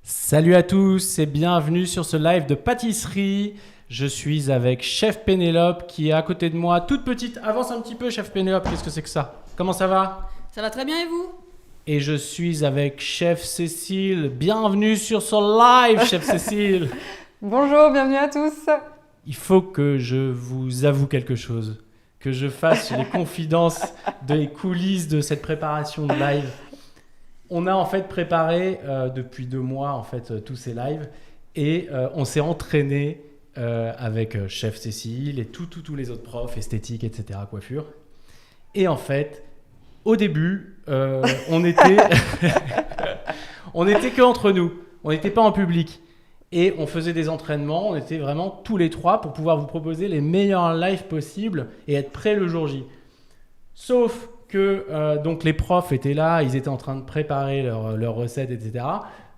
Salut à tous et bienvenue sur ce live de pâtisserie. Je suis avec Chef Pénélope qui est à côté de moi, toute petite. Avance un petit peu, Chef Pénélope, qu'est-ce que c'est que ça? Comment ça va? Ça va très bien et vous? Et je suis avec Chef Cécile. Bienvenue sur ce live, Chef Cécile. Bonjour, bienvenue à tous. Il faut que je vous avoue quelque chose, que je fasse les confidences des coulisses de cette préparation de live. On a en fait préparé depuis 2 mois en fait tous ces lives et on s'est entraîné avec Chef Cécile et tous les autres profs, esthétique, etc., coiffure. Et en fait, au début, on était que entre nous, on n'était pas en public. Et on faisait des entraînements, on était vraiment tous les 3 pour pouvoir vous proposer les meilleurs lives possibles et être prêts le jour J. Sauf que donc les profs étaient là, ils étaient en train de préparer leurs recettes, etc.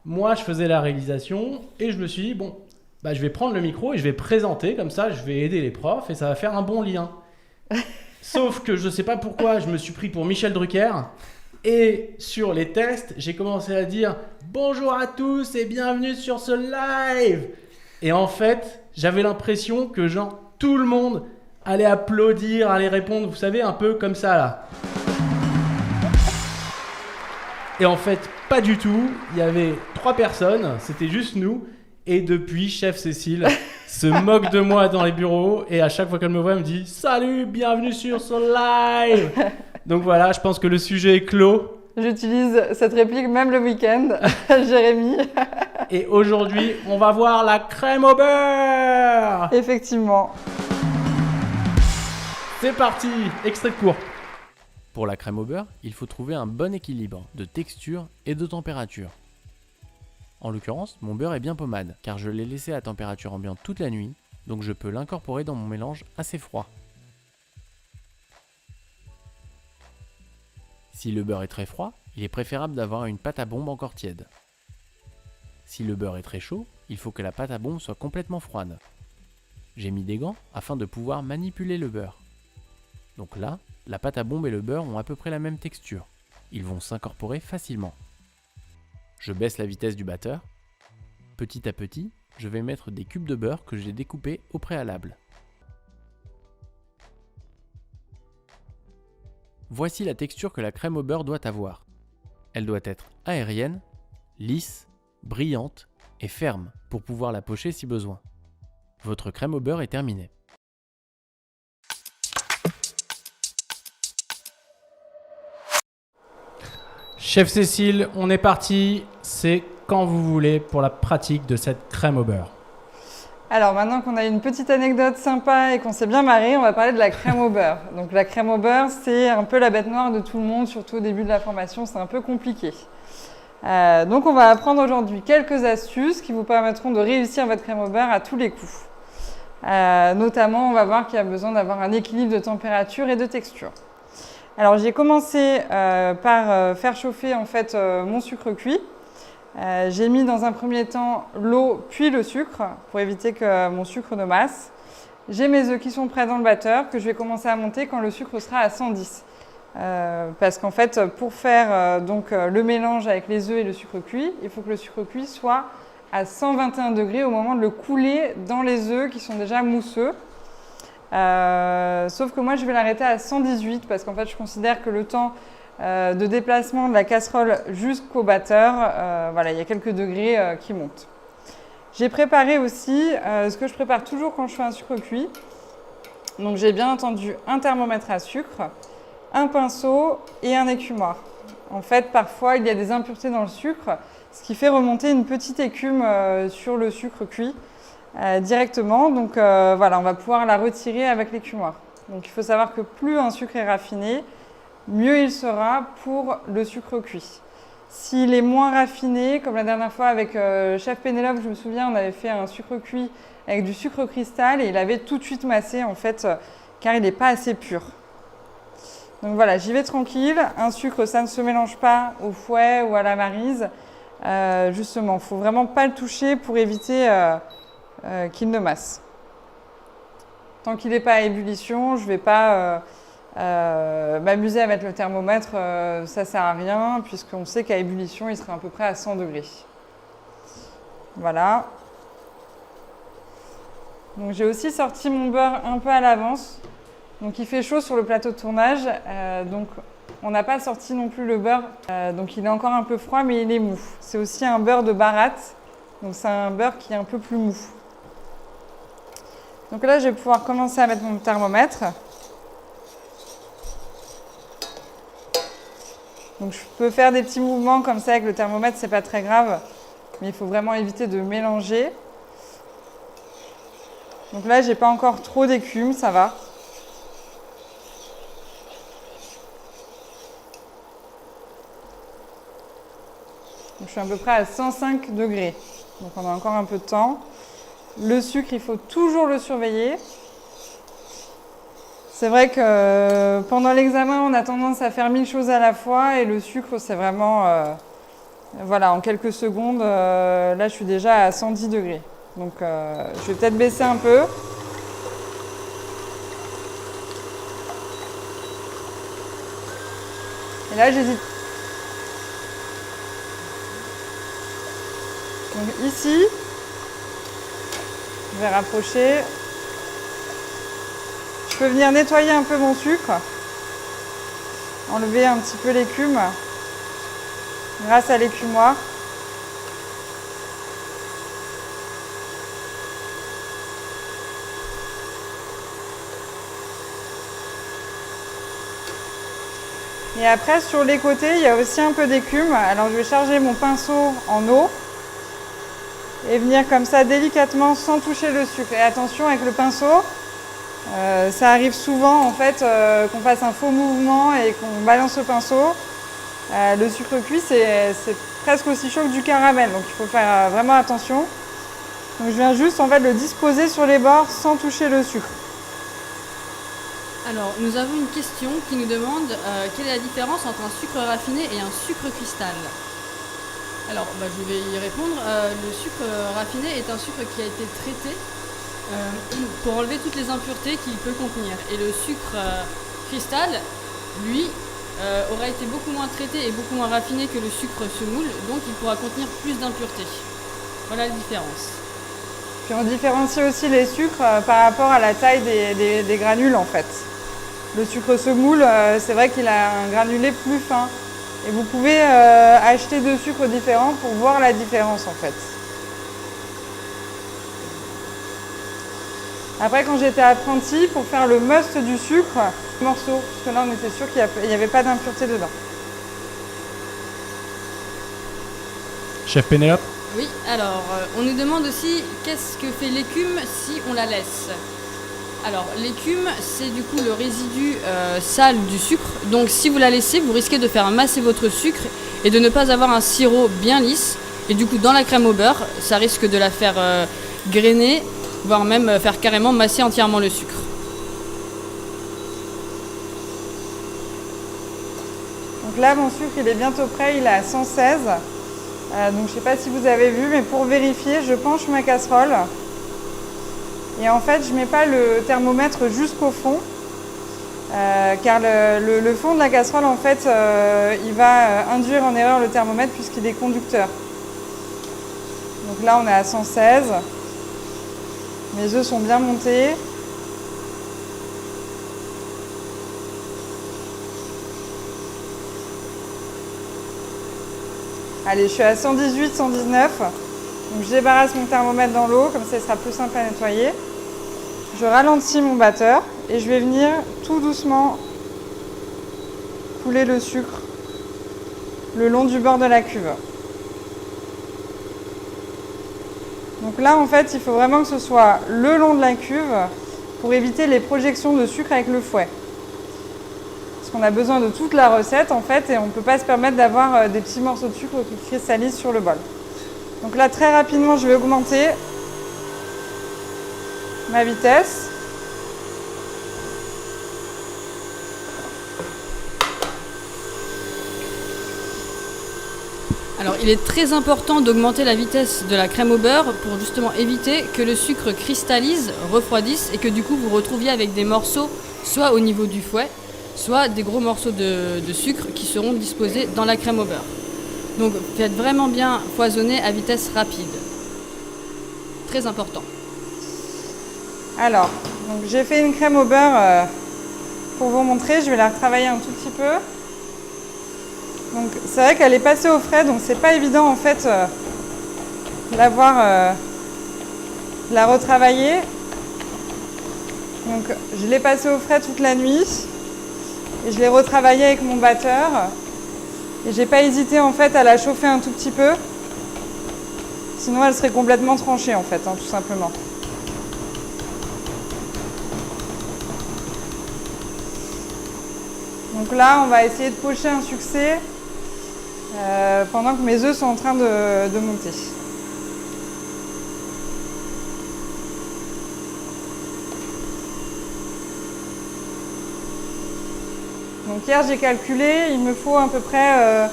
Moi, je faisais la réalisation et je me suis dit, bon, bah, je vais prendre le micro et je vais présenter, comme ça, je vais aider les profs et ça va faire un bon lien. Sauf que je ne sais pas pourquoi, je me suis pris pour Michel Drucker. Et sur les tests, j'ai commencé à dire « Bonjour à tous et bienvenue sur ce live !» Et en fait, j'avais l'impression que genre tout le monde allait applaudir, allait répondre, vous savez, un peu comme ça là. Et en fait, pas du tout. Il y avait 3 personnes, c'était juste nous. Et depuis, Chef Cécile se moque de moi dans les bureaux. Et à chaque fois qu'elle me voit, elle me dit « Salut, bienvenue sur ce live !» Donc voilà, je pense que le sujet est clos. J'utilise cette réplique même le week-end, Jérémy. Et aujourd'hui, on va voir la crème au beurre. Effectivement. C'est parti, extrait de cours. Pour la crème au beurre, il faut trouver un bon équilibre de texture et de température. En l'occurrence, mon beurre est bien pommade, car je l'ai laissé à température ambiante toute la nuit, donc je peux l'incorporer dans mon mélange assez froid. Si le beurre est très froid, il est préférable d'avoir une pâte à bombe encore tiède. Si le beurre est très chaud, il faut que la pâte à bombe soit complètement froide. J'ai mis des gants afin de pouvoir manipuler le beurre. Donc là, la pâte à bombe et le beurre ont à peu près la même texture. Ils vont s'incorporer facilement. Je baisse la vitesse du batteur. Petit à petit, je vais mettre des cubes de beurre que j'ai découpés au préalable. Voici la texture que la crème au beurre doit avoir. Elle doit être aérienne, lisse, brillante et ferme pour pouvoir la pocher si besoin. Votre crème au beurre est terminée. Chef Cécile, on est parti. C'est quand vous voulez pour la pratique de cette crème au beurre. Alors maintenant qu'on a une petite anecdote sympa et qu'on s'est bien marré, on va parler de la crème au beurre. Donc la crème au beurre, c'est un peu la bête noire de tout le monde, surtout au début de la formation, c'est un peu compliqué. Donc on va apprendre aujourd'hui quelques astuces qui vous permettront de réussir votre crème au beurre à tous les coups. Notamment, on va voir qu'il y a besoin d'avoir un équilibre de température et de texture. Alors j'ai commencé par faire chauffer en fait mon sucre cuit. J'ai mis dans un premier temps l'eau puis le sucre pour éviter que mon sucre ne masse. J'ai mes œufs qui sont prêts dans le batteur que je vais commencer à monter quand le sucre sera à 110. Parce qu'en fait, pour faire le mélange avec les œufs et le sucre cuit, il faut que le sucre cuit soit à 121 degrés au moment de le couler dans les œufs qui sont déjà mousseux. Sauf que moi, je vais l'arrêter à 118 parce qu'en fait, je considère que le temps de déplacement de la casserole jusqu'au batteur, voilà, il y a quelques degrés qui montent. J'ai préparé aussi ce que je prépare toujours quand je fais un sucre cuit. Donc j'ai bien entendu un thermomètre à sucre, un pinceau et un écumoire. En fait, parfois, il y a des impuretés dans le sucre, ce qui fait remonter une petite écume sur le sucre cuit directement. Donc voilà, on va pouvoir la retirer avec l'écumoire. Donc il faut savoir que plus un sucre est raffiné, mieux il sera pour le sucre cuit. S'il est moins raffiné, comme la dernière fois avec Chef Pénélope, je me souviens, on avait fait un sucre cuit avec du sucre cristal et il avait tout de suite massé en fait, car il n'est pas assez pur. Donc voilà, j'y vais tranquille. Un sucre, ça ne se mélange pas au fouet ou à la maryse. Justement, il ne faut vraiment pas le toucher pour éviter qu'il ne masse. Tant qu'il n'est pas à ébullition, je ne vais pas m'amuser à mettre le thermomètre, ça ne sert à rien, puisqu'on sait qu'à ébullition, il sera à peu près à 100 degrés. Voilà. Donc j'ai aussi sorti mon beurre un peu à l'avance. Donc il fait chaud sur le plateau de tournage. Donc on n'a pas sorti non plus le beurre. Donc il est encore un peu froid, mais il est mou. C'est aussi un beurre de Bharat. Donc c'est un beurre qui est un peu plus mou. Donc là, je vais pouvoir commencer à mettre mon thermomètre. Donc je peux faire des petits mouvements comme ça avec le thermomètre, c'est pas très grave. Mais il faut vraiment éviter de mélanger. Donc là, j'ai pas encore trop d'écume, ça va. Donc je suis à peu près à 105 degrés. Donc on a encore un peu de temps. Le sucre, il faut toujours le surveiller. C'est vrai que pendant l'examen, on a tendance à faire 1000 choses à la fois et le sucre, c'est vraiment, voilà, en quelques secondes, là je suis déjà à 110 degrés. Donc je vais peut-être baisser un peu. Et là, j'hésite. Donc ici, je vais rapprocher. Je peux venir nettoyer un peu mon sucre, enlever un petit peu l'écume grâce à l'écumoire. Et après, sur les côtés, il y a aussi un peu d'écume. Alors, je vais charger mon pinceau en eau et venir comme ça délicatement sans toucher le sucre. Et attention avec le pinceau, ça arrive souvent en fait qu'on fasse un faux mouvement et qu'on balance le pinceau. Le sucre cuit, c'est presque aussi chaud que du caramel, donc il faut faire vraiment attention. Donc, je viens juste en fait le disposer sur les bords sans toucher le sucre. Alors, nous avons une question qui nous demande quelle est la différence entre un sucre raffiné et un sucre cristal. Alors, je vais y répondre. Le sucre raffiné est un sucre qui a été traité pour enlever toutes les impuretés qu'il peut contenir. Et le sucre cristal, lui, aura été beaucoup moins traité et beaucoup moins raffiné que le sucre semoule, donc il pourra contenir plus d'impuretés. Voilà la différence. Puis on différencie aussi les sucres par rapport à la taille des granules en fait. Le sucre semoule, c'est vrai qu'il a un granulé plus fin. Et vous pouvez acheter deux sucres différents pour voir la différence en fait. Après, quand j'étais apprentie, pour faire le must du sucre, morceau, parce que là on était sûr qu'il n'y avait pas d'impureté dedans. Chef Pénélope? Oui, alors, on nous demande aussi qu'est-ce que fait l'écume si on la laisse. Alors, l'écume, c'est du coup le résidu sale du sucre. Donc, si vous la laissez, vous risquez de faire masser votre sucre et de ne pas avoir un sirop bien lisse. Et du coup, dans la crème au beurre, ça risque de la faire grainer, voire même faire carrément masser entièrement le sucre. Donc là, mon sucre, il est bientôt prêt, il est à 116. Donc je ne sais pas si vous avez vu, mais pour vérifier, je penche ma casserole. Et en fait, je ne mets pas le thermomètre jusqu'au fond, car le fond de la casserole, en fait, il va induire en erreur le thermomètre puisqu'il est conducteur. Donc là, on est à 116. Mes œufs sont bien montés. Allez, je suis à 118, 119. Donc je débarrasse mon thermomètre dans l'eau, comme ça il sera plus simple à nettoyer. Je ralentis mon batteur et je vais venir tout doucement couler le sucre le long du bord de la cuve. Donc là, en fait, il faut vraiment que ce soit le long de la cuve pour éviter les projections de sucre avec le fouet. Parce qu'on a besoin de toute la recette, en fait, et on ne peut pas se permettre d'avoir des petits morceaux de sucre qui cristallisent sur le bol. Donc là, très rapidement, je vais augmenter ma vitesse. Alors, il est très important d'augmenter la vitesse de la crème au beurre pour justement éviter que le sucre cristallise, refroidisse et que du coup vous retrouviez avec des morceaux soit au niveau du fouet, soit des gros morceaux de sucre qui seront disposés dans la crème au beurre. Donc faites vraiment bien foisonner à vitesse rapide. très important. Alors, donc j'ai fait une crème au beurre pour vous montrer. Je vais la retravailler un tout petit peu. Donc c'est vrai qu'elle est passée au frais, donc c'est pas évident en fait la retravailler. Donc je l'ai passée au frais toute la nuit et je l'ai retravaillée avec mon batteur. Et j'ai pas hésité en fait à la chauffer un tout petit peu. Sinon elle serait complètement tranchée en fait, tout simplement. Donc là, on va essayer de pocher un succès pendant que mes œufs sont en train de monter. Donc hier, j'ai calculé, il me faut à peu près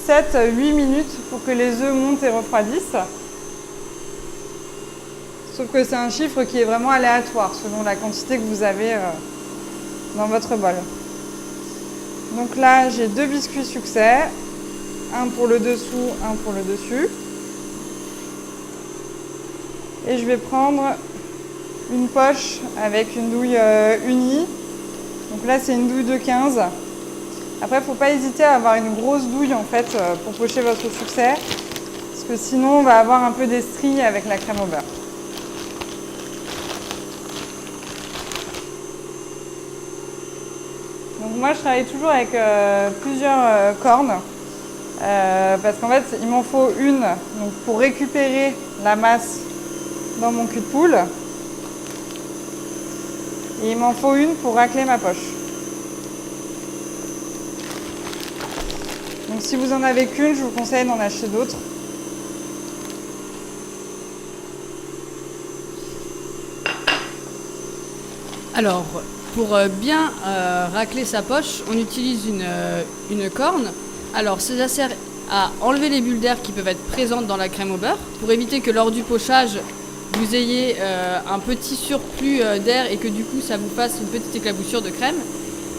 7-8 minutes pour que les œufs montent et refroidissent. Sauf que c'est un chiffre qui est vraiment aléatoire selon la quantité que vous avez dans votre bol. Donc là, j'ai 2 biscuits succès, un pour le dessous, un pour le dessus. Et je vais prendre une poche avec une douille unie. Donc là, c'est une douille de 15. Après, il ne faut pas hésiter à avoir une grosse douille en fait pour pocher votre succès. Parce que sinon, on va avoir un peu d'estrie avec la crème au beurre. Donc moi je travaille toujours avec plusieurs cornes parce qu'en fait il m'en faut une donc, pour récupérer la masse dans mon cul de poule et il m'en faut une pour racler ma poche. Donc si vous en avez qu'une, je vous conseille d'en acheter d'autres. Alors, pour bien racler sa poche, on utilise une corne. Alors, ça sert à enlever les bulles d'air qui peuvent être présentes dans la crème au beurre, pour éviter que lors du pochage, vous ayez un petit surplus d'air et que du coup, ça vous fasse une petite éclaboussure de crème.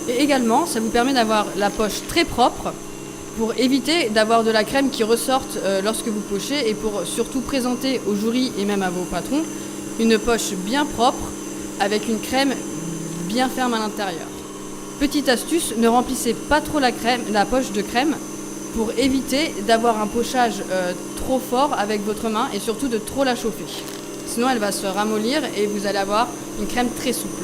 Et également, ça vous permet d'avoir la poche très propre, pour éviter d'avoir de la crème qui ressorte lorsque vous pochez, et pour surtout présenter au jury et même à vos patrons une poche bien propre, avec une crème bien ferme à l'intérieur. Petite astuce, ne remplissez pas trop la poche de crème pour éviter d'avoir un pochage trop fort avec votre main et surtout de trop la chauffer. Sinon elle va se ramollir et vous allez avoir une crème très souple.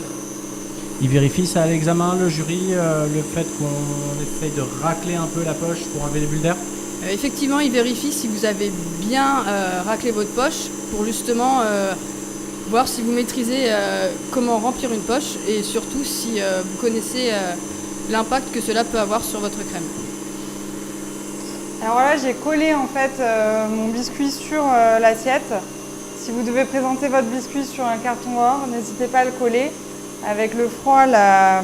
Il vérifie ça à l'examen, le jury, le fait qu'on essaye de racler un peu la poche pour enlever les bulles d'air? Effectivement, il vérifie si vous avez bien raclé votre poche pour justement voir si vous maîtrisez comment remplir une poche et surtout si vous connaissez l'impact que cela peut avoir sur votre crème. Alors là, j'ai collé en fait mon biscuit sur l'assiette. Si vous devez présenter votre biscuit sur un carton or, n'hésitez pas à le coller. Avec le froid, la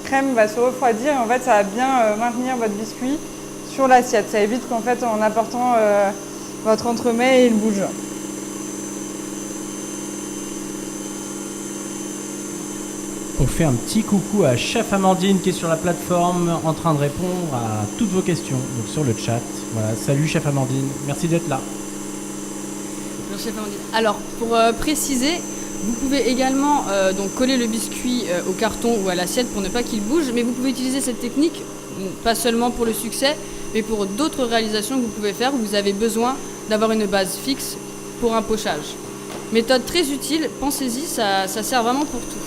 crème va se refroidir et en fait, ça va bien maintenir votre biscuit sur l'assiette. Ça évite qu'en fait, en apportant votre entremets, il bouge. On fait un petit coucou à Chef Amandine qui est sur la plateforme en train de répondre à toutes vos questions donc sur le chat. Voilà, salut Chef Amandine, merci d'être là. Bonjour Chef Amandine. Alors pour préciser, vous pouvez également donc coller le biscuit au carton ou à l'assiette pour ne pas qu'il bouge, mais vous pouvez utiliser cette technique pas seulement pour le succès, mais pour d'autres réalisations que vous pouvez faire où vous avez besoin d'avoir une base fixe pour un pochage. Méthode très utile, pensez-y, ça sert vraiment pour tout.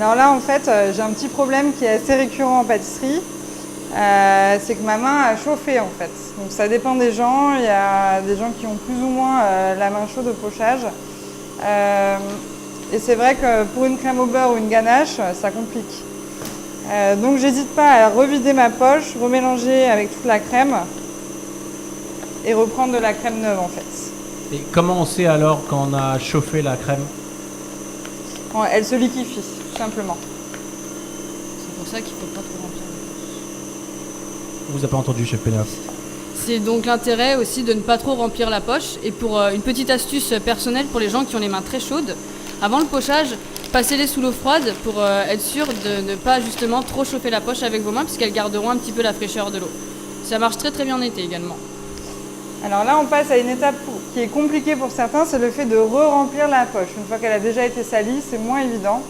Alors là, en fait, j'ai un petit problème qui est assez récurrent en pâtisserie. C'est que ma main a chauffé, en fait. Donc ça dépend des gens. Il y a des gens qui ont plus ou moins la main chaude au pochage. Et c'est vrai que pour une crème au beurre ou une ganache, ça complique. Donc j'hésite pas à revider ma poche, remélanger avec toute la crème et reprendre de la crème neuve, en fait. Et comment on sait alors quand on a chauffé la crème? Elle se liquéfie, tout simplement. C'est pour ça qu'il ne faut pas trop remplir la poche. On vous a pas entendu, Chef Pénélope. C'est donc l'intérêt aussi de ne pas trop remplir la poche. Et pour une petite astuce personnelle pour les gens qui ont les mains très chaudes, avant le pochage, passez-les sous l'eau froide pour être sûr de ne pas justement trop chauffer la poche avec vos mains puisqu'elles garderont un petit peu la fraîcheur de l'eau. Ça marche très très bien en été également. Alors là, on passe à une étape Ce qui est compliqué pour certains, c'est le fait de re-remplir la poche. Une fois qu'elle a déjà été salie, c'est moins évident.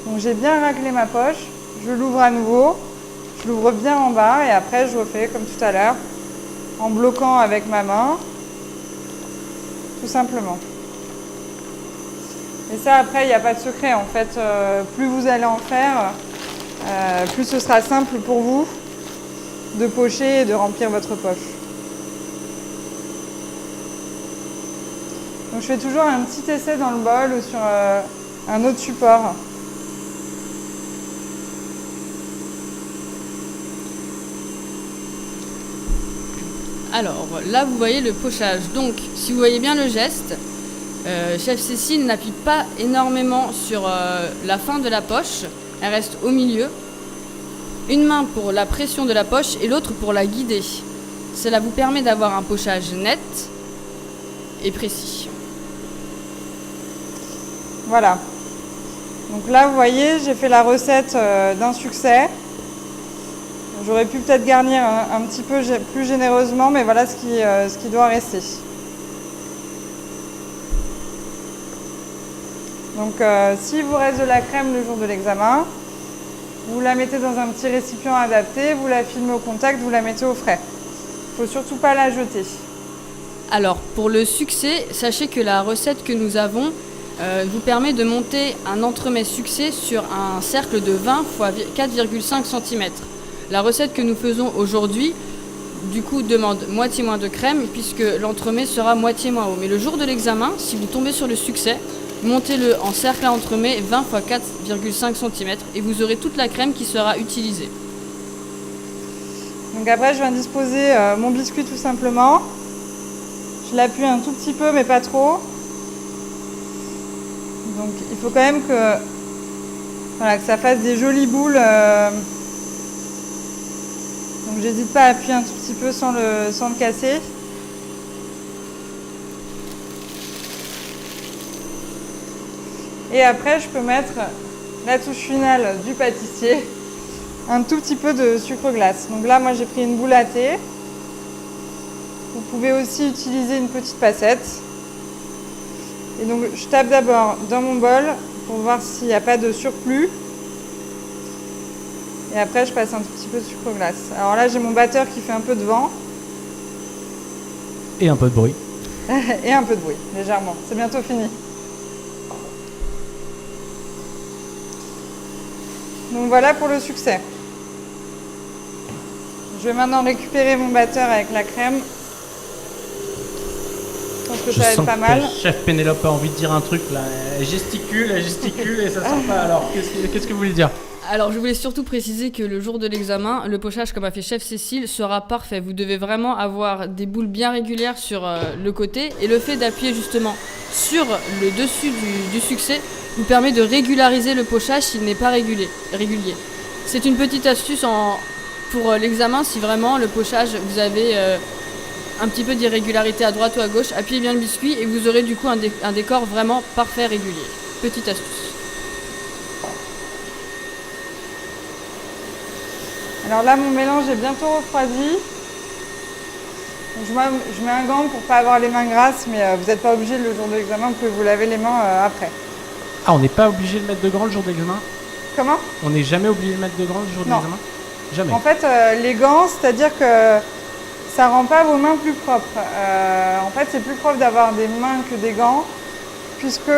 Donc j'ai bien raclé ma poche, je l'ouvre à nouveau, je l'ouvre bien en bas et après je refais comme tout à l'heure, en bloquant avec ma main, tout simplement. Et ça, après, il n'y a pas de secret. En fait, plus vous allez en faire, plus ce sera simple pour vous de pocher et de remplir votre poche. Donc je fais toujours un petit essai dans le bol ou sur un autre support. Alors là, vous voyez le pochage. Donc, si vous voyez bien le geste, Chef Cécile n'appuie pas énormément sur la fin de la poche. Elle reste au milieu. Une main pour la pression de la poche et l'autre pour la guider. Cela vous permet d'avoir un pochage net et précis. Voilà. Donc là, vous voyez, j'ai fait la recette d'un succès. J'aurais pu peut-être garnir un petit peu plus généreusement, mais voilà ce qui doit rester. Donc s'il vous reste de la crème le jour de l'examen, vous la mettez dans un petit récipient adapté, vous la filmez au contact, vous la mettez au frais. Il ne faut surtout pas la jeter. Alors, pour le succès, sachez que la recette que nous avons vous permet de monter un entremets succès sur un cercle de 20 x 4,5 cm. La recette que nous faisons aujourd'hui, du coup, demande moitié moins de crème puisque l'entremet sera moitié moins haut. Mais le jour de l'examen, si vous tombez sur le succès, montez-le en cercle à entremets 20 x 4,5 cm et vous aurez toute la crème qui sera utilisée. Donc après, je viens disposer mon biscuit tout simplement. Je l'appuie un tout petit peu, mais pas trop. Donc il faut quand même que ça fasse des jolies boules. Donc j'hésite pas à appuyer un tout petit peu sans le casser. Et après, je peux mettre la touche finale du pâtissier, un tout petit peu de sucre glace. Donc là, moi, j'ai pris une boule à thé. Vous pouvez aussi utiliser une petite passette. Et donc, je tape d'abord dans mon bol pour voir s'il n'y a pas de surplus. Et après, je passe un tout petit peu de sucre glace. Alors là, j'ai mon batteur qui fait un peu de vent. Et un peu de bruit. Et un peu de bruit, légèrement. C'est bientôt fini. Donc voilà pour le succès. Je vais maintenant récupérer mon batteur avec la crème. Je pense que ça va être pas mal. Chef Pénélope a envie de dire un truc là. Elle gesticule et ça sort pas. Alors qu'est-ce que vous voulez dire? Alors, je voulais surtout préciser que le jour de l'examen, le pochage, comme a fait Chef Cécile, sera parfait. Vous devez vraiment avoir des boules bien régulières sur le côté. Et le fait d'appuyer justement sur le dessus du succès vous permet de régulariser le pochage s'il n'est pas régulier. C'est une petite astuce pour l'examen. Si vraiment le pochage, vous avez un petit peu d'irrégularité à droite ou à gauche, appuyez bien le biscuit et vous aurez du coup un décor vraiment parfait, régulier. Petite astuce. Alors là, mon mélange est bientôt refroidi. Donc je mets un gant pour ne pas avoir les mains grasses, mais vous n'êtes pas obligé le jour de l'examen, vous pouvez vous laver les mains après. Ah, on n'est pas obligé de mettre de gants le jour de l'examen? Comment? On n'est jamais obligé de mettre de gants le jour de l'examen? Jamais. En fait, les gants, c'est-à-dire que ça rend pas vos mains plus propres. En fait, c'est plus propre d'avoir des mains que des gants, puisque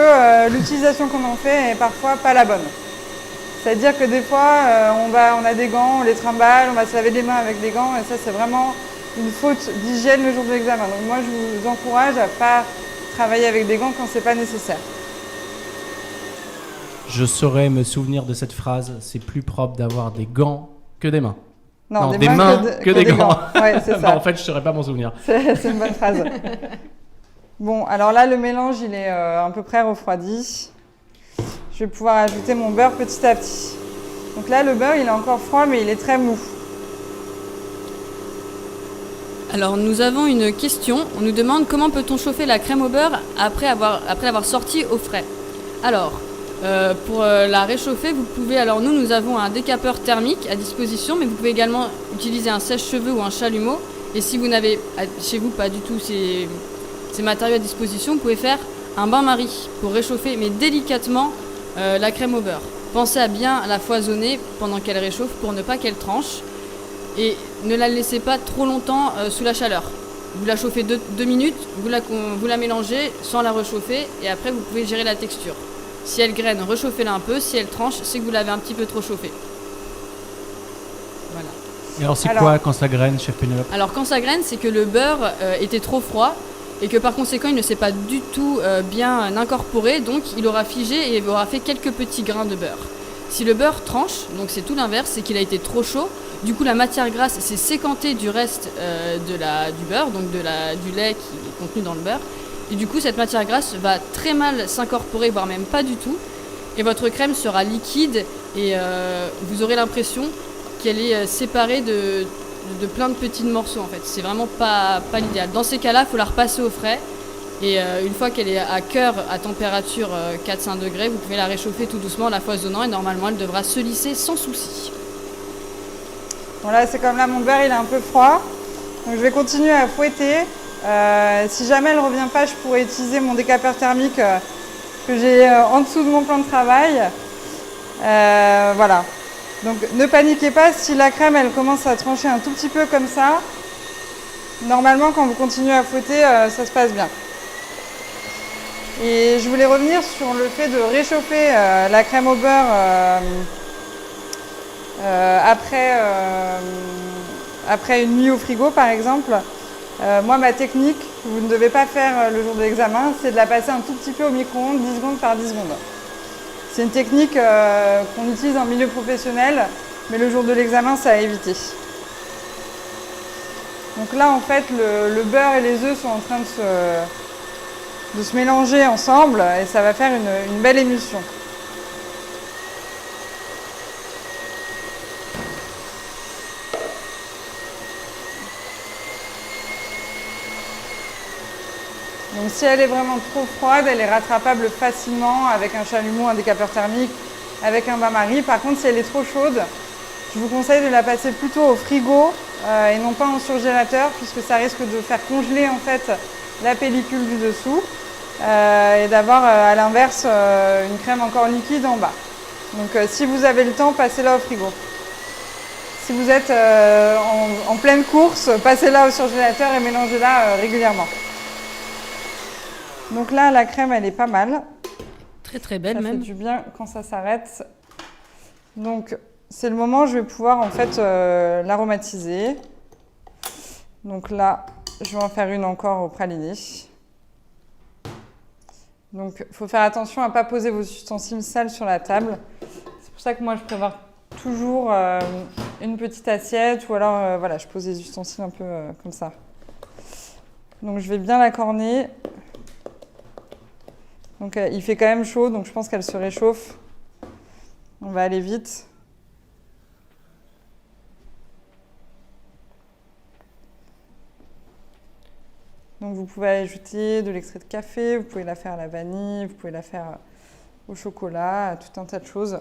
l'utilisation qu'on en fait est parfois pas la bonne. C'est-à-dire que des fois, on a des gants, on les trimballe, on va se laver les mains avec des gants, et ça, c'est vraiment une faute d'hygiène le jour de l'examen. Donc moi, je vous encourage à ne pas travailler avec des gants quand c'est pas nécessaire. Je saurais me souvenir de cette phrase, c'est plus propre d'avoir des gants que des mains. Non, des mains que des gants. Ouais, c'est ça. En fait, je ne saurais pas m'en souvenir. C'est une bonne phrase. Bon, alors là, le mélange, il est à peu près refroidi. Je vais pouvoir ajouter mon beurre petit à petit. Donc là, le beurre, il est encore froid, mais il est très mou. Alors, nous avons une question. On nous demande comment peut-on chauffer la crème au beurre après l'avoir sortie au frais. Alors, pour la réchauffer, vous pouvez... Alors, nous avons un décapeur thermique à disposition, mais vous pouvez également utiliser un sèche-cheveux ou un chalumeau. Et si vous n'avez chez vous pas du tout ces matériaux à disposition, vous pouvez faire un bain-marie pour réchauffer, mais délicatement, la crème au beurre. Pensez à bien la foisonner pendant qu'elle réchauffe pour ne pas qu'elle tranche. Et ne la laissez pas trop longtemps sous la chaleur. Vous la chauffez 2 minutes, vous la mélangez sans la réchauffer et après vous pouvez gérer la texture. Si elle graine, réchauffez-la un peu. Si elle tranche, c'est que vous l'avez un petit peu trop chauffée. Voilà. Et alors, c'est quoi quand ça graine, chef Pénélope? Alors, quand ça graine, c'est que le beurre était trop froid et que par conséquent, il ne s'est pas du tout bien incorporé. Donc, il aura figé et il aura fait quelques petits grains de beurre. Si le beurre tranche, donc c'est tout l'inverse, c'est qu'il a été trop chaud. Du coup, la matière grasse s'est sécantée du reste du beurre, donc du lait qui est contenu dans le beurre. Et du coup, cette matière grasse va très mal s'incorporer, voire même pas du tout. Et votre crème sera liquide et vous aurez l'impression qu'elle est séparée de plein de petits morceaux en fait. C'est vraiment pas l'idéal. Dans ces cas-là, il faut la repasser au frais. Et une fois qu'elle est à cœur, à température 4-5 degrés, vous pouvez la réchauffer tout doucement en la foisonnant et normalement elle devra se lisser sans souci. Bon là c'est comme là mon beurre il est un peu froid, donc je vais continuer à fouetter. Si jamais elle ne revient pas, je pourrais utiliser mon décapeur thermique que j'ai en dessous de mon plan de travail. Voilà. Donc ne paniquez pas, si la crème elle commence à trancher un tout petit peu comme ça, normalement quand vous continuez à fouetter, ça se passe bien. Et je voulais revenir sur le fait de réchauffer la crème au beurre après une nuit au frigo par exemple. Moi ma technique, que vous ne devez pas faire le jour de l'examen, c'est de la passer un tout petit peu au micro-ondes, 10 secondes par 10 secondes. C'est une technique qu'on utilise en milieu professionnel, mais le jour de l'examen c'est à éviter. Donc là en fait le beurre et les œufs sont en train de se mélanger ensemble et ça va faire une belle émulsion. Donc si elle est vraiment trop froide, elle est rattrapable facilement avec un chalumeau, un décapeur thermique, avec un bain-marie. Par contre, si elle est trop chaude, je vous conseille de la passer plutôt au frigo et non pas en surgélateur puisque ça risque de faire congeler en fait la pellicule du dessous et d'avoir à l'inverse une crème encore liquide en bas. Donc si vous avez le temps, passez-la au frigo. Si vous êtes en pleine course, passez-la au surgélateur et mélangez-la régulièrement. Donc là, la crème, elle est pas mal. Très très belle ça même. Ça fait du bien quand ça s'arrête. Donc c'est le moment où je vais pouvoir en fait l'aromatiser. Donc là, je vais en faire une encore au praliné. Donc il faut faire attention à ne pas poser vos ustensiles sales sur la table. C'est pour ça que moi je prévois toujours une petite assiette ou alors voilà, je pose les ustensiles un peu comme ça. Donc je vais bien la corner. Donc il fait quand même chaud, donc je pense qu'elle se réchauffe. On va aller vite. Donc vous pouvez ajouter de l'extrait de café, vous pouvez la faire à la vanille, vous pouvez la faire au chocolat, à tout un tas de choses.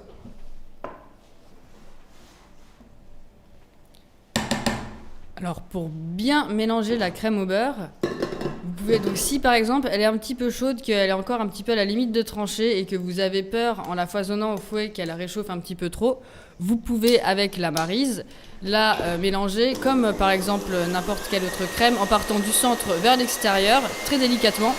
Alors pour bien mélanger la crème au beurre, vous pouvez donc si par exemple elle est un petit peu chaude, qu'elle est encore un petit peu à la limite de trancher et que vous avez peur en la foisonnant au fouet qu'elle réchauffe un petit peu trop, vous pouvez avec la maryse la mélanger comme par exemple n'importe quelle autre crème en partant du centre vers l'extérieur très délicatement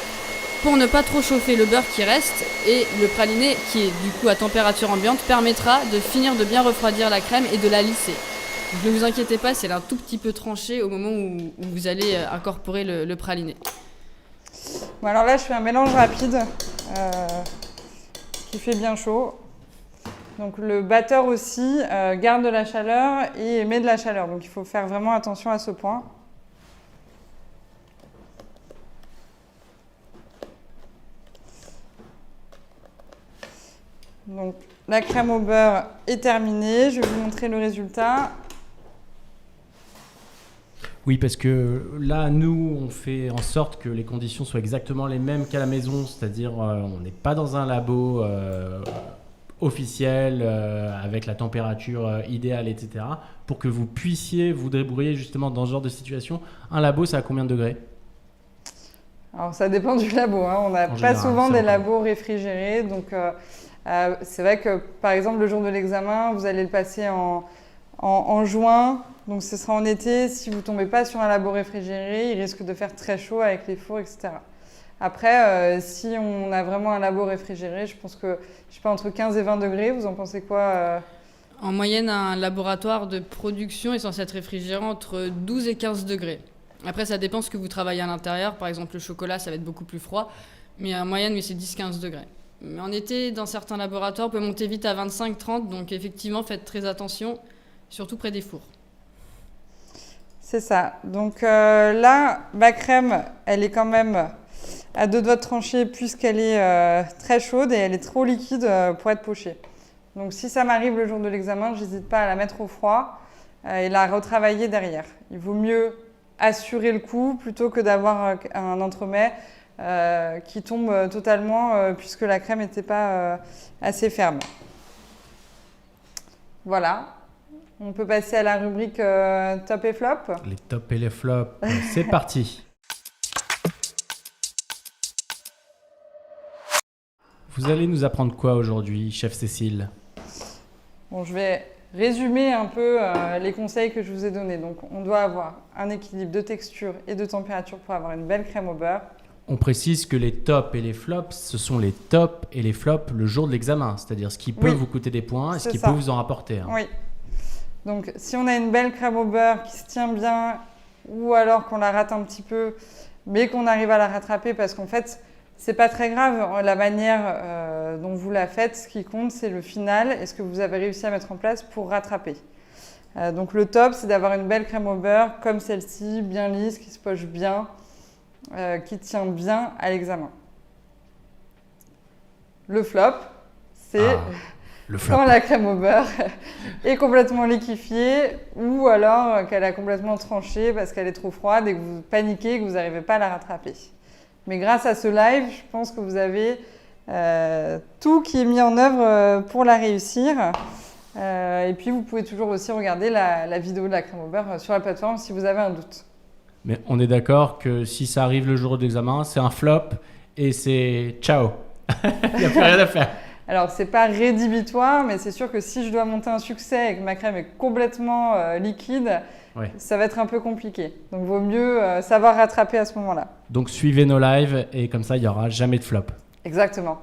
pour ne pas trop chauffer le beurre qui reste et le praliné qui est du coup à température ambiante permettra de finir de bien refroidir la crème et de la lisser. Donc, ne vous inquiétez pas, c'est un tout petit peu tranché au moment où vous allez incorporer le praliné. Bon, alors là, je fais un mélange rapide qui fait bien chaud. Donc le batteur aussi garde de la chaleur et émet de la chaleur. Donc il faut faire vraiment attention à ce point. Donc la crème au beurre est terminée. Je vais vous montrer le résultat. Oui, parce que là, nous, on fait en sorte que les conditions soient exactement les mêmes qu'à la maison, c'est-à-dire on n'est pas dans un labo officiel avec la température idéale, etc. Pour que vous puissiez vous débrouiller justement dans ce genre de situation. Un labo, c'est à combien de degrés ? Alors ça dépend du labo, hein. On n'a pas général, souvent c'est des vrai. labos réfrigérés, donc c'est vrai que par exemple le jour de l'examen, vous allez le passer en juin, donc ce sera en été. Si vous ne tombez pas sur un labo réfrigéré, il risque de faire très chaud avec les fours, etc. Après, si on a vraiment un labo réfrigéré, je pense que, je sais pas, entre 15 et 20 degrés, vous en pensez quoi En moyenne, un laboratoire de production est censé être réfrigéré entre 12 et 15 degrés. Après, ça dépend ce que vous travaillez à l'intérieur. Par exemple, le chocolat, ça va être beaucoup plus froid. Mais en moyenne, oui, c'est 10-15 degrés. Mais en été, dans certains laboratoires, on peut monter vite à 25-30. Donc effectivement, faites très attention, surtout près des fours. C'est ça. Donc là, ma crème, elle est quand même à 2 doigts de trancher puisqu'elle est très chaude et elle est trop liquide pour être pochée. Donc si ça m'arrive le jour de l'examen, j'hésite pas à la mettre au froid et la retravailler derrière. Il vaut mieux assurer le coup plutôt que d'avoir un entremets qui tombe totalement puisque la crème n'était pas assez ferme. Voilà. On peut passer à la rubrique top et flop. Les tops et les flops, c'est parti. Vous allez nous apprendre quoi aujourd'hui, chef Cécile? Bon, je vais résumer un peu les conseils que je vous ai donnés. Donc, on doit avoir un équilibre de texture et de température pour avoir une belle crème au beurre. On précise que les tops et les flops, ce sont les tops et les flops le jour de l'examen, c'est-à-dire ce qui peut Oui, vous coûter des points et ce c'est qui ça. peut vous en rapporter. Hein. Oui. Donc, si on a une belle crème au beurre qui se tient bien, ou alors qu'on la rate un petit peu, mais qu'on arrive à la rattraper, parce qu'en fait, c'est pas très grave la manière dont vous la faites. Ce qui compte, c'est le final et ce que vous avez réussi à mettre en place pour rattraper. Donc, le top, c'est d'avoir une belle crème au beurre comme celle-ci, bien lisse, qui se poche bien, qui tient bien à l'examen. Le flop, c'est Le flop. quand la crème au beurre est complètement liquéfiée ou alors qu'elle a complètement tranché parce qu'elle est trop froide et que vous paniquez et que vous n'arrivez pas à la rattraper. Mais grâce à ce live, je pense que vous avez tout qui est mis en œuvre pour la réussir. Et puis, vous pouvez toujours aussi regarder la vidéo de la crème au beurre sur la plateforme si vous avez un doute. Mais on est d'accord que si ça arrive le jour de l'examen, c'est un flop et c'est ciao. Il n'y a plus rien à faire. Alors, c'est pas rédhibitoire, mais c'est sûr que si je dois monter un succès et que ma crème est complètement liquide, Ouais. ça va être un peu compliqué. Donc, vaut mieux savoir rattraper à ce moment-là. Donc suivez nos lives et comme ça, il n'y aura jamais de flop. Exactement.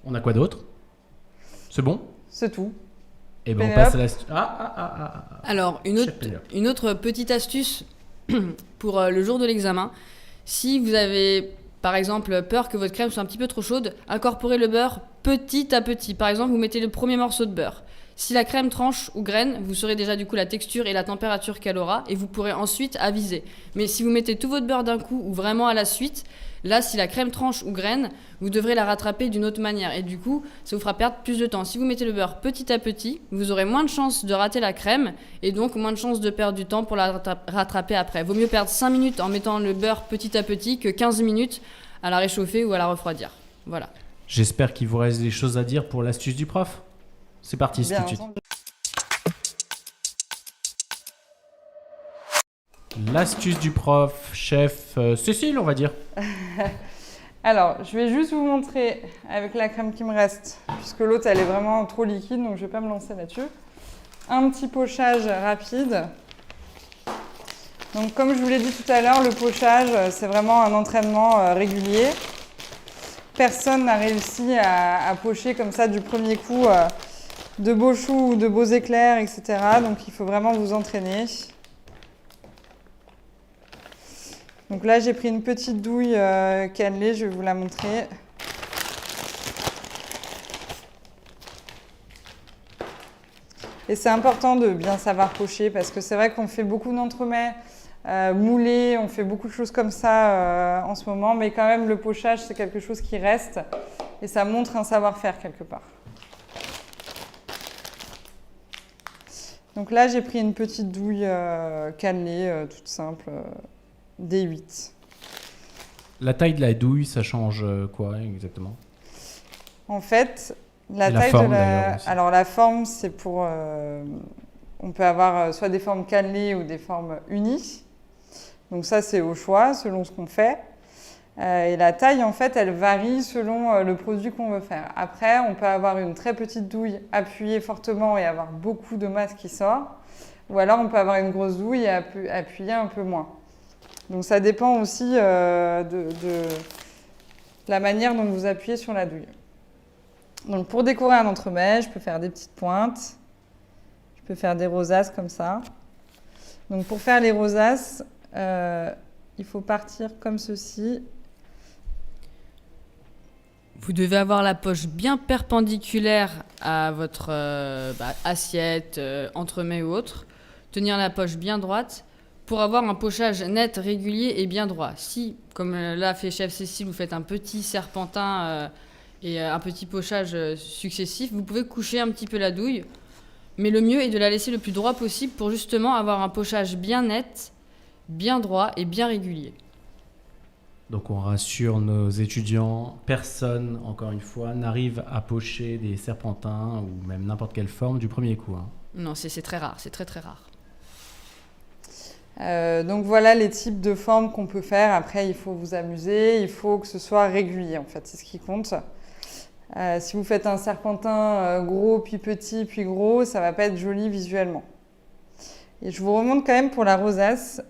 On a quoi d'autre? C'est bon? C'est tout. Et ben on Pénélope. passe à la... Alors, Chef Pénélope. une autre petite astuce pour le jour de l'examen. Si vous avez, par exemple, peur que votre crème soit un petit peu trop chaude, incorporez le beurre petit à petit. Par exemple, vous mettez le premier morceau de beurre. Si la crème tranche ou graine, vous saurez déjà du coup la texture et la température qu'elle aura et vous pourrez ensuite aviser. Mais si vous mettez tout votre beurre d'un coup ou vraiment à la suite, là, si la crème tranche ou graine, vous devrez la rattraper d'une autre manière et du coup, ça vous fera perdre plus de temps. Si vous mettez le beurre petit à petit, vous aurez moins de chances de rater la crème et donc moins de chances de perdre du temps pour la rattraper après. Vaut mieux perdre 5 minutes en mettant le beurre petit à petit que 15 minutes à la réchauffer ou à la refroidir. Voilà. J'espère qu'il vous reste des choses à dire pour l'astuce du prof. C'est parti, c'est Bien tout de suite. entendu. L'astuce du prof, chef Cécile, on va dire. Alors, je vais juste vous montrer avec la crème qui me reste, puisque l'autre, elle est vraiment trop liquide, donc je ne vais pas me lancer là-dessus. Un petit pochage rapide. Donc, comme je vous l'ai dit tout à l'heure, le pochage, c'est vraiment un entraînement régulier. Personne n'a réussi à pocher comme ça du premier coup de beaux choux ou de beaux éclairs, etc. Donc, il faut vraiment vous entraîner. Donc là, j'ai pris une petite douille cannelée, je vais vous la montrer. Et c'est important de bien savoir pocher parce que c'est vrai qu'on fait beaucoup d'entremets moulés, on fait beaucoup de choses comme ça en ce moment, mais quand même le pochage, c'est quelque chose qui reste et ça montre un savoir-faire quelque part. Donc là, j'ai pris une petite douille cannelée, toute simple. D8. La taille de la douille, ça change quoi exactement? En fait, la Et la taille forme, de d'ailleurs, aussi. Alors la forme, c'est pour... on peut avoir soit des formes cannelées ou des formes unies. Donc ça, c'est au choix, selon ce qu'on fait. Et la taille, en fait, elle varie selon le produit qu'on veut faire. Après, on peut avoir une très petite douille appuyée fortement et avoir beaucoup de masse qui sort. Ou alors, on peut avoir une grosse douille et appuyer un peu moins. Donc ça dépend aussi de la manière dont vous appuyez sur la douille. Donc pour décorer un entremets, je peux faire des petites pointes. Je peux faire des rosaces comme ça. Donc pour faire les rosaces, il faut partir comme ceci. Vous devez avoir la poche bien perpendiculaire à votre assiette, entremets ou autre. Tenir la poche bien droite pour avoir un pochage net, régulier et bien droit. Si, comme l'a fait Chef Cécile, vous faites un petit serpentin et un petit pochage successif, vous pouvez coucher un petit peu la douille. Mais le mieux est de la laisser le plus droit possible pour justement avoir un pochage bien net, bien droit et bien régulier. Donc on rassure nos étudiants, personne, encore une fois, n'arrive à pocher des serpentins ou même n'importe quelle forme du premier coup. Hein. Non, c'est très rare, c'est très très rare. Donc voilà les types de formes qu'on peut faire. Après, il faut vous amuser, il faut que ce soit régulier en fait, c'est ce qui compte. Si vous faites un serpentin gros, puis petit, puis gros, ça va pas être joli visuellement. Et je vous remonte quand même pour la rosace.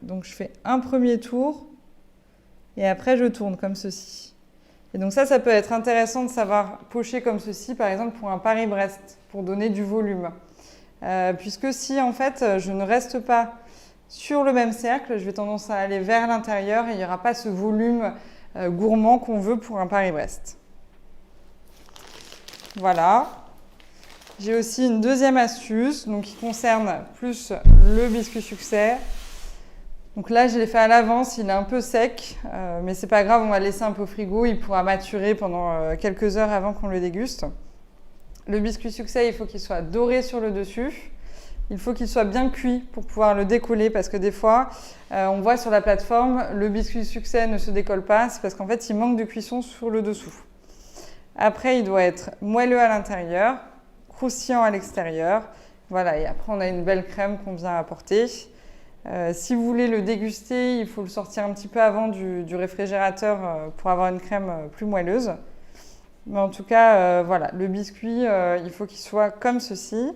Donc je fais un premier tour et après je tourne comme ceci. Et donc ça peut être intéressant de savoir pocher comme ceci, par exemple pour un Paris-Brest, pour donner du volume. Puisque si en fait je ne reste pas sur le même cercle, je vais tendance à aller vers l'intérieur et il n'y aura pas ce volume gourmand qu'on veut pour un Paris-Brest. Voilà. J'ai aussi une deuxième astuce donc, qui concerne plus le biscuit succès. Donc là, je l'ai fait à l'avance, il est un peu sec, mais c'est pas grave, on va le laisser un peu au frigo, il pourra maturer pendant quelques heures avant qu'on le déguste. Le biscuit succès, il faut qu'il soit doré sur le dessus. Il faut qu'il soit bien cuit pour pouvoir le décoller parce que des fois, on voit sur la plateforme, le biscuit succès ne se décolle pas, c'est parce qu'en fait, il manque de cuisson sur le dessous. Après, il doit être moelleux à l'intérieur, croustillant à l'extérieur. Voilà, et après, on a une belle crème qu'on vient apporter. Si vous voulez le déguster, il faut le sortir un petit peu avant du réfrigérateur pour avoir une crème plus moelleuse. Mais en tout cas, voilà, le biscuit, il faut qu'il soit comme ceci.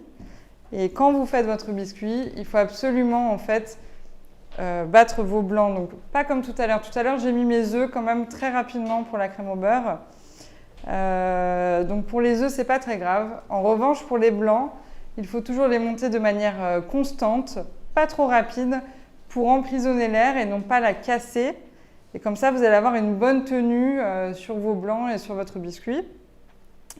Et quand vous faites votre biscuit, il faut absolument en fait battre vos blancs. Donc pas comme tout à l'heure. Tout à l'heure, j'ai mis mes œufs quand même très rapidement pour la crème au beurre. Donc pour les œufs, c'est pas très grave. En revanche, pour les blancs, il faut toujours les monter de manière constante, pas trop rapide, pour emprisonner l'air et non pas la casser. Et comme ça, vous allez avoir une bonne tenue sur vos blancs et sur votre biscuit.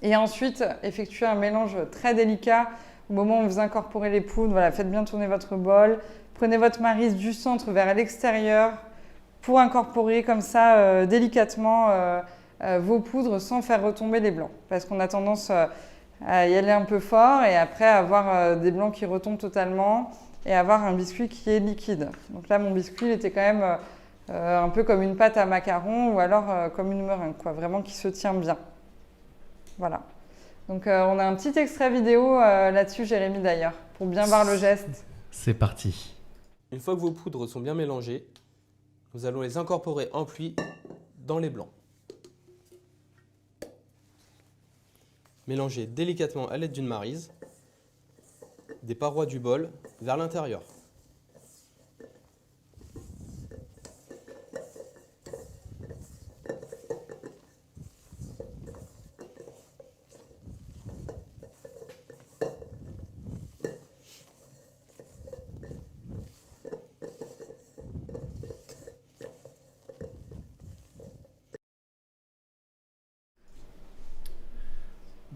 Et ensuite, effectuez un mélange très délicat au moment où vous incorporez les poudres. Voilà, faites bien tourner votre bol. Prenez votre maryse du centre vers l'extérieur pour incorporer comme ça délicatement vos poudres sans faire retomber les blancs. Parce qu'on a tendance à y aller un peu fort et après avoir des blancs qui retombent totalement et avoir un biscuit qui est liquide. Donc là, mon biscuit, il était quand même un peu comme une pâte à macarons ou alors comme une meringue, quoi, vraiment qui se tient bien. Voilà. Donc on a un petit extrait vidéo là-dessus, Jérémy d'ailleurs, pour bien voir le geste. C'est parti. Une fois que vos poudres sont bien mélangées, nous allons les incorporer en pluie dans les blancs. Mélangez délicatement à l'aide d'une maryse des parois du bol vers l'intérieur.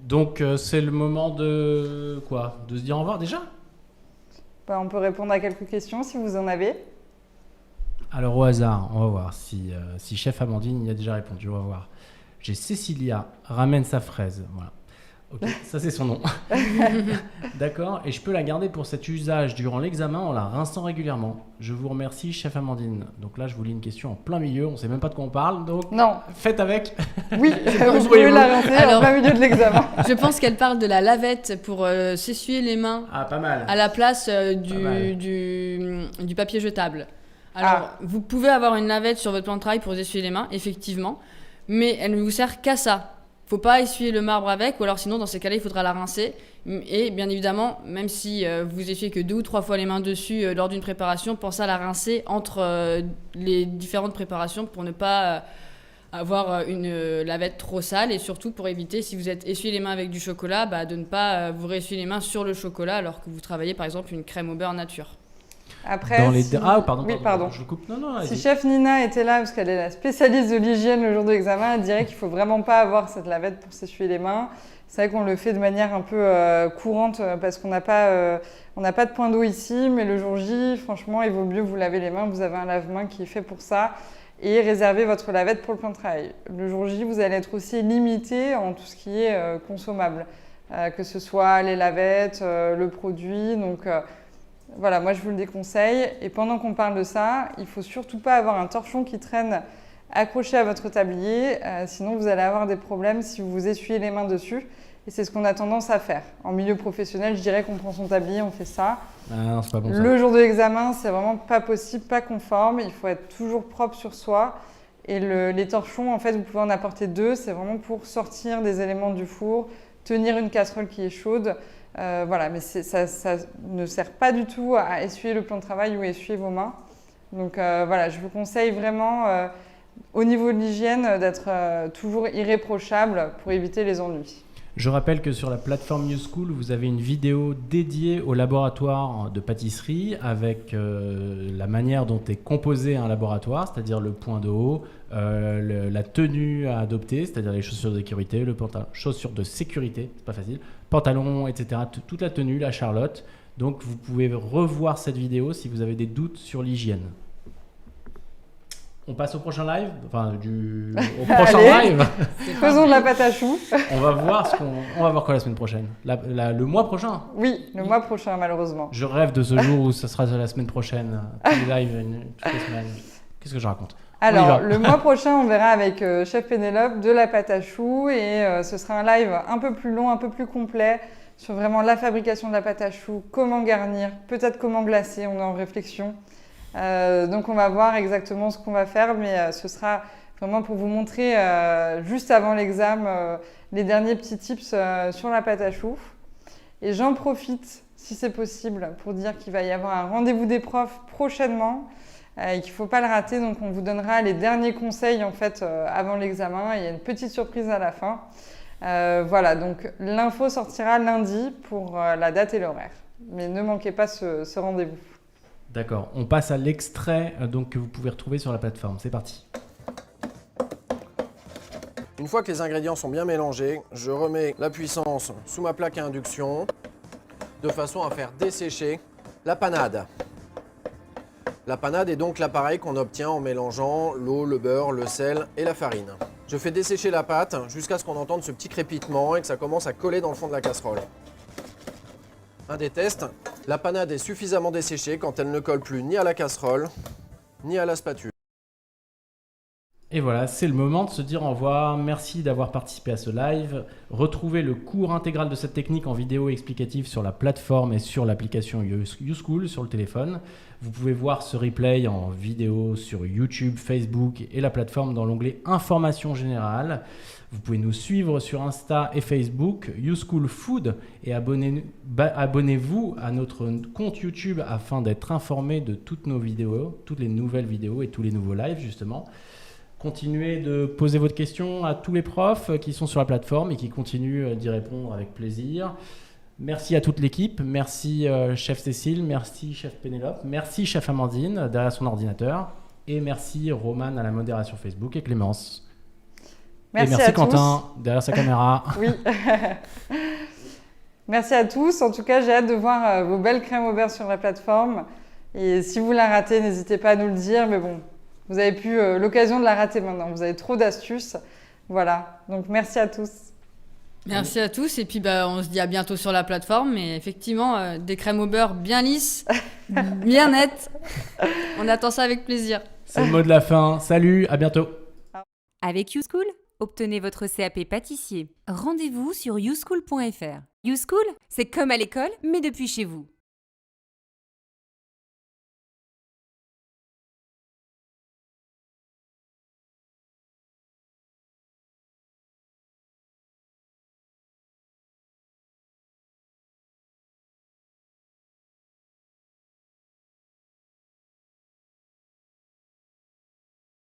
Donc c'est le moment de quoi? De se dire au revoir déjà? Ben, on peut répondre à quelques questions si vous en avez. Alors au hasard, on va voir si Chef Amandine y a déjà répondu, on va voir. J'ai Cécilia, ramène sa fraise, voilà. Ok, ça c'est son nom. D'accord, et je peux la garder pour cet usage durant l'examen en la rinçant régulièrement. Je vous remercie, Chef Amandine. Donc là, je vous lis une question en plein milieu, on sait même pas de quoi on parle, donc Non. faites avec. Oui, vous pouvez la rincer en Alors, plein milieu de l'examen. Je pense qu'elle parle de la lavette pour s'essuyer les mains Ah, pas mal. à la place mal. du papier jetable. Alors, vous pouvez avoir une lavette sur votre plan de travail pour vous essuyer les mains, effectivement, mais elle ne vous sert qu'à ça. Faut pas essuyer le marbre avec, ou alors sinon, dans ces cas-là, il faudra la rincer. Et bien évidemment, même si vous essuyez que 2 ou 3 fois les mains dessus lors d'une préparation, pensez à la rincer entre les différentes préparations pour ne pas avoir une lavette trop sale, et surtout pour éviter, si vous êtes essuyé les mains avec du chocolat, de ne pas vous réessuyer les mains sur le chocolat alors que vous travaillez par exemple une crème au beurre nature. Après, pardon, je coupe. Non, si chef Nina était là, parce qu'elle est la spécialiste de l'hygiène le jour de l'examen, elle dirait qu'il ne faut vraiment pas avoir cette lavette pour s'essuyer les mains. C'est vrai qu'on le fait de manière un peu courante parce qu'on n'a pas de point d'eau ici, mais le jour J, franchement, il vaut mieux vous laver les mains. Vous avez un lave-mains qui est fait pour ça et réservez votre lavette pour le plan de travail. Le jour J, vous allez être aussi limité en tout ce qui est consommable, que ce soit les lavettes, le produit. Donc voilà, moi je vous le déconseille. Et pendant qu'on parle de ça, il ne faut surtout pas avoir un torchon qui traîne accroché à votre tablier, sinon vous allez avoir des problèmes si vous vous essuyez les mains dessus. Et c'est ce qu'on a tendance à faire. En milieu professionnel, je dirais qu'on prend son tablier, on fait ça. Ah non, c'est pas bon, ça. Le jour de l'examen, c'est vraiment pas possible, pas conforme. Il faut être toujours propre sur soi. Et les torchons, en fait, vous pouvez en apporter 2. C'est vraiment pour sortir des éléments du four, tenir une casserole qui est chaude. Voilà, mais ça ne sert pas du tout à essuyer le plan de travail ou à essuyer vos mains. Donc voilà, je vous conseille vraiment, au niveau de l'hygiène, d'être toujours irréprochable pour éviter les ennuis. Je rappelle que sur la plateforme YouSchool, vous avez une vidéo dédiée au laboratoire de pâtisserie avec la manière dont est composé un laboratoire, c'est-à-dire le point de haut, la tenue à adopter, c'est-à-dire les chaussures de sécurité, chaussures de sécurité, c'est pas facile, pantalon, etc. Toute la tenue, la charlotte. Donc vous pouvez revoir cette vidéo si vous avez des doutes sur l'hygiène. On passe au prochain live, au prochain live. Faisons de la pâte à choux. On va voir quoi la semaine prochaine. Le mois prochain. Oui, le mois prochain malheureusement. Je rêve de ce jour où ce sera la semaine prochaine. Tous les lives, toutes les semaines. Qu'est-ce que je raconte? Alors, le mois prochain, on verra avec Chef Pénélope de la pâte à choux et ce sera un live un peu plus long, un peu plus complet sur vraiment la fabrication de la pâte à choux, comment garnir, peut-être comment glacer, on est en réflexion. Donc on va voir exactement ce qu'on va faire, mais ce sera vraiment pour vous montrer juste avant l'examen les derniers petits tips sur la pâte à choux. Et j'en profite, si c'est possible, pour dire qu'il va y avoir un rendez-vous des profs prochainement et qu'il ne faut pas le rater. Donc on vous donnera les derniers conseils en fait avant l'examen. Il y a une petite surprise à la fin. Voilà, donc l'info sortira lundi pour la date et l'horaire. Mais ne manquez pas ce rendez-vous. D'accord, on passe à l'extrait que vous pouvez retrouver sur la plateforme. C'est parti. Une fois que les ingrédients sont bien mélangés, je remets la puissance sous ma plaque à induction de façon à faire dessécher la panade. La panade est donc l'appareil qu'on obtient en mélangeant l'eau, le beurre, le sel et la farine. Je fais dessécher la pâte jusqu'à ce qu'on entende ce petit crépitement et que ça commence à coller dans le fond de la casserole. Un des tests, la panade est suffisamment desséchée quand elle ne colle plus ni à la casserole, ni à la spatule. Et voilà, c'est le moment de se dire au revoir. Merci d'avoir participé à ce live. Retrouvez le cours intégral de cette technique en vidéo explicative sur la plateforme et sur l'application YouSchool sur le téléphone. Vous pouvez voir ce replay en vidéo sur YouTube, Facebook et la plateforme dans l'onglet Informations générales. Vous pouvez nous suivre sur Insta et Facebook, YouSchool Food, et abonnez-vous à notre compte YouTube afin d'être informé de toutes nos vidéos, toutes les nouvelles vidéos et tous les nouveaux lives justement. Continuez de poser votre question à tous les profs qui sont sur la plateforme et qui continuent d'y répondre avec plaisir. Merci à toute l'équipe, merci chef Cécile, merci chef Pénélope, merci chef Amandine derrière son ordinateur et merci Romane à la modération Facebook et Clémence. Merci, et merci à Quentin tous. derrière sa caméra. Oui. Merci à tous. En tout cas, j'ai hâte de voir vos belles crèmes au beurre sur la plateforme. Et si vous la ratez, n'hésitez pas à nous le dire. Mais bon, vous avez plus l'occasion de la rater maintenant. Vous avez trop d'astuces. Voilà. Donc, merci à tous. Merci à tous. Et puis, on se dit à bientôt sur la plateforme. Mais effectivement, des crèmes au beurre bien lisses, bien nettes. On attend ça avec plaisir. C'est le mot de la fin. Salut, à bientôt. Avec YouSchool, obtenez votre CAP pâtissier. Rendez-vous sur youschool.fr. YouSchool, c'est comme à l'école, mais depuis chez vous.